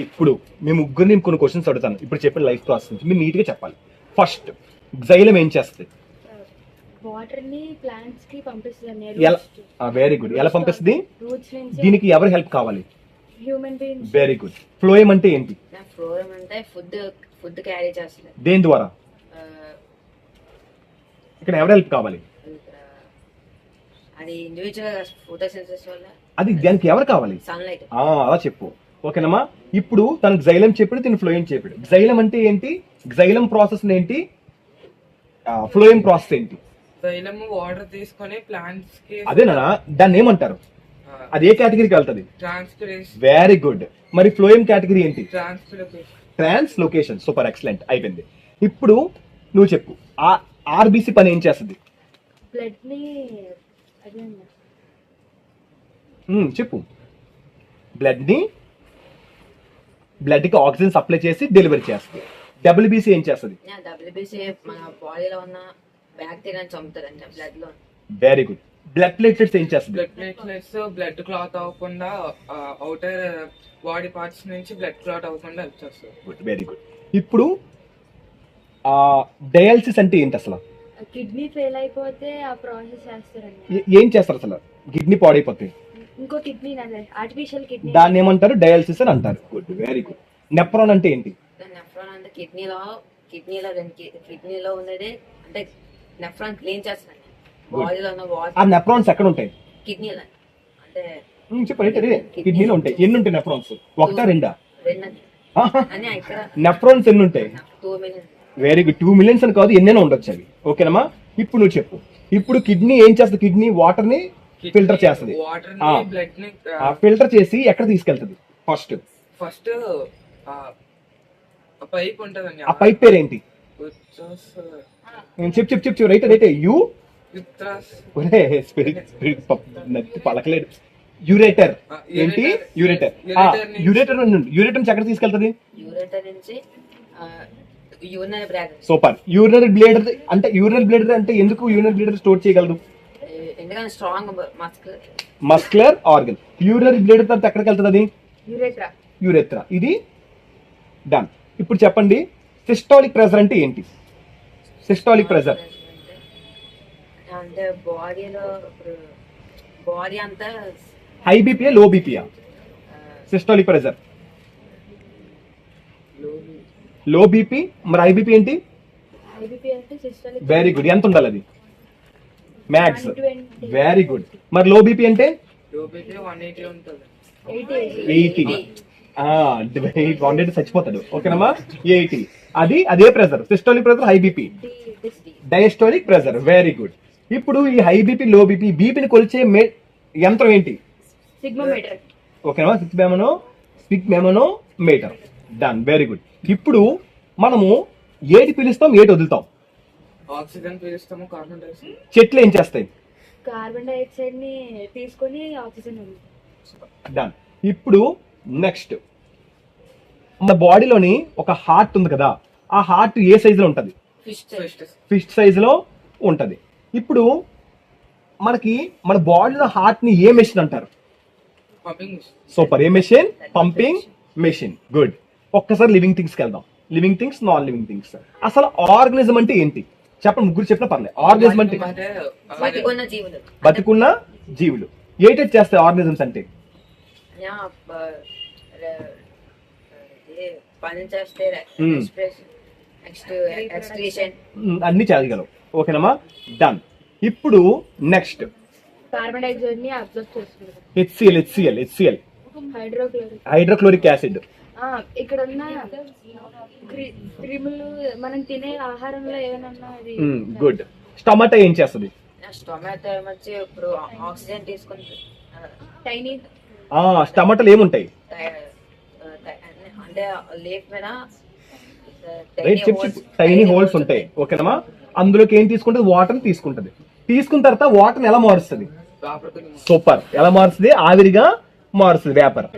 ఇప్పుడు మీ ముగ్గురిని కొన్ని క్వశ్చన్స్ అడుగుతాను. ఇప్పుడు చెప్పిన లైఫ్ ప్రాసెస్ నుంచి మీరు నీట్గా చెప్పాలి. ఫస్ట్, జైలం ఏం చేస్తుంది? వాటర్ ని ప్లాంట్స్ కి పంపిస్తుంది. ఎలా? Very good. ఎలా పంపిస్తుంది? రూట్స్ నుంచి. దీనికి ఎవరి హెల్ప్ కావాలి? Human beings. Very good. Phloem అంటే ఏంటి? ఫ్లోయం అంటే ఫుడ్ క్యారీ చేస్తుంది. దేని ద్వారా? ఇక్కడ ఎవరి హెల్ప్ కావాలి? అది ఇండివిజువల్ ఫోటోసింథసిస్ వల్ల. అది దానికి ఎవరు కావాలి? సన్లైట్. అలా చెప్పు. ఓకేనమ్మా. ఇప్పుడు తనకు జైలం చెప్పాడు, తిని ఫ్లోయం చెప్పాడు. జైలం అంటే ఏంటి? జైలం ప్రాసెస్ ఏంటి? ఫ్లోయం ప్రాసెస్ ఏంటి? జైలము వాటర్ తీసుకొని ప్లాంట్స్ కి. అదేనా? దాన్ని ఏమంటారు? అది ఏ కేటగిరీకి వెళ్తుంది? ట్రాన్స్పిరేషన్. Very good. మరి ఫ్లోయం కేటగిరీ ఏంటి? ట్రాన్స్లొకేషన్. సూపర్, ఎక్సలెంట్, అయిపోయింది. ఇప్పుడు నువ్వు చెప్పు, ఆర్బిసి పని ఏం చేస్తుంది? బ్లడ్ ని చెప్పు. బ్లడ్ కి ఆక్సిజన్ సప్లై చేసి డెలివరీ చేస్తుంది. డబ్ల్యూబీసీ ఏం చేస్తుంది? డబ్ల్యూబీసీ మన బాడీలో ఉన్న బ్యాక్టీరియాని చంపుతుంది అంటే బ్లడ్ లో. Very good. బ్లడ్ ప్లేట్లెట్స్ ఏం చేస్తుంది? బ్లడ్ ప్లేట్లెట్స్ బ్లడ్ క్లాట్ అవ్వకుండా అవుటర్ బాడీ పార్ట్స్ నుంచి బ్లడ్ క్లాట్ అవ్వకుండా హెల్ప్ చేస్తుంది. Good, very good. ఇప్పుడు డయాలసిస్ అంటే ఏంటి అసలు? కిడ్నీ ఫెయిల్ అయిపోతే ఆ ప్రాసెస్ చేస్తారండి. ఏం చేస్తారు అసలు? కిడ్నీ పాడైపోతే ఇంకో కిడ్నీ ఆర్టిఫిషియల్ కిడ్నీ, దాన్ని ఏమంటారు? డయాలసిస్ అని అంటారు. Good, very good. నెఫ్రాన్ అంటే ఏంటి? నెఫ్రాన్ అంటే కిడ్నీలో ఉన్నది అంటే నెఫ్రాన్ క్లీన్ చేస్తుంది. బాడీలో ఉన్న ఆ నెఫ్రాన్స్ ఎక్కడ ఉంటాయి? కిడ్నీలో అంటే చెప్పండి. కిడ్నీలో ఉంటాయి. ఎన్ని ఉంటాయి నెఫ్రాన్స్? ఒకటా రెండా? అని ఇక్కడ నెఫ్రాన్స్ ఎన్ని ఉంటాయి? 2 million. Very good. 2 million అని కాదు, ఎన్నైనా ఉండొచ్చు అవి. ఓకేనమ్మా. ఇప్పుడు నువ్వు చెప్పు. ఇప్పుడు కిడ్నీ ఏం చేస్తుంది? కిడ్నీ వాటర్ ని ఫిల్టర్ చేస్తుంది. బ్లడ్ ని ఫిల్టర్ చేసి ఎక్కడ తీసుకెళ్తుంది? ఫస్ట్ పైప్ ఉంటదండి. ఆ పైప్ పేరు ఏంటి? చెప్పు. రైట్. పలకలేడు. యూరేటర్. ఏంటి? యూరేటర్. యూరేటర్ నుంచి ఎక్కడ తీసుకెళ్తుంది? యూరేటర్ నుంచి యూరినరీ బ్లాడర్. సూపర్. యూరినరీ బ్లేడర్ అంటే ఎందుకు యూరినరీ బ్లేడర్ స్టోర్ చేయగలదు? ఎందుకంటే స్ట్రాంగ్ మస్కులర్ ఆర్గన్. యూరినరీ బ్లేడర్ తర్వాత ఎక్కడికి వెళ్తుంది? అది యూరెత్రా. ఇది డన్. ఇప్పుడు చెప్పండి, సిస్టాలిక్ ప్రెషర్ అంటే ఏంటి? సిస్టాలిక్ ప్రెషర్ అంటే బాడీ అంతా హై బీపీయా లో బీపీయా? Systolic pressure low BP. మరి హై బీపీ ఏంటి? Very good. ఎంత ఉండాలి అది? మ్యాక్స్. Very good. మరి లో బీపీ అంటే 180 ఉంటుంది. 80. 100 చచ్చిపోతాడు. ఓకేనమ్మా. 80 అది అదే pressure. Systolic pressure, high BP. Diastolic pressure. Very good. ఇప్పుడు ఈ హై బీపీ లో బీపీని కొలిచే యంత్రం ఏంటి? సిగ్మోమీటర్. ఓకేనా? స్పిగ్మోమీటర్. Done, very good. ఇప్పుడు మనము ఏది పిలుస్తాం, ఏది వదులుతాం? ఆక్సిజన్ పీలుస్తాము, కార్బన్ డైఆక్సైడ్. చెట్లు ఏం చేస్తాయి? కార్బన్ డైఆక్సైడ్ ని తీసుకొని ఆక్సిజన్. డన్. ఇప్పుడు నెక్స్ట్, మన బాడీలోని ఒక హార్ట్ ఉంది కదా, ఆ హార్ట్ ఏ సైజ్ లో ఉంటది? ఫిస్ట్ సైజ్ లో ఉంటది. ఇప్పుడు మనకి మన బాడీలో హార్ట్ ని ఏ మెషిన్ అంటారు? సూపర్. ఏ మెషిన్? Pumping machine. గుడ్. ఒక్కసారి లివింగ్ థింగ్స్కి వెళ్దాం. Living things, non living things. అసలు ఆర్గనిజం అంటే ఏంటి? చెప్పండి, ముగ్గురు చెప్పిన పర్లేదు. ఆర్గనిజం అంటే బతికున్న జీవులు. ఏటేట్ చేస్తాయి ఆర్గనిజమ్స్ అంటే? అన్ని చేయగలవు. ఓకేనమ్మా. డన్. ఇప్పుడు నెక్స్ట్, కార్బన్ డైఆక్సైడ్ ని అబ్జర్వ్ చేస్తుంది. HCl. Hydrochloric acid. ఇక్కడ ఉన్న క్రిములు మనం తినే ఆహారంలో ఏమైనా. గుడ్. స్టొమాటో ఏం చేస్తుంది? టొమాటో వచ్చి ఇప్పుడు ఆక్సిజన్ తీసుకుంటుంది. స్టొమాటోలు ఏముంటాయి? అంటే లీఫ్ మీద టైనీ హోల్స్ ఉంటాయి. ఓకేనమ్మా. అందులోకి ఏం తీసుకుంటుంది? వాటర్ తీసుకుంటది. తీసుకున్న తర్వాత వాటర్ ఎలా మారుస్తుంది? సూపర్. ఎలా మారుస్తుంది? ఆవిరిగా మారుస్తుంది, వేపర్.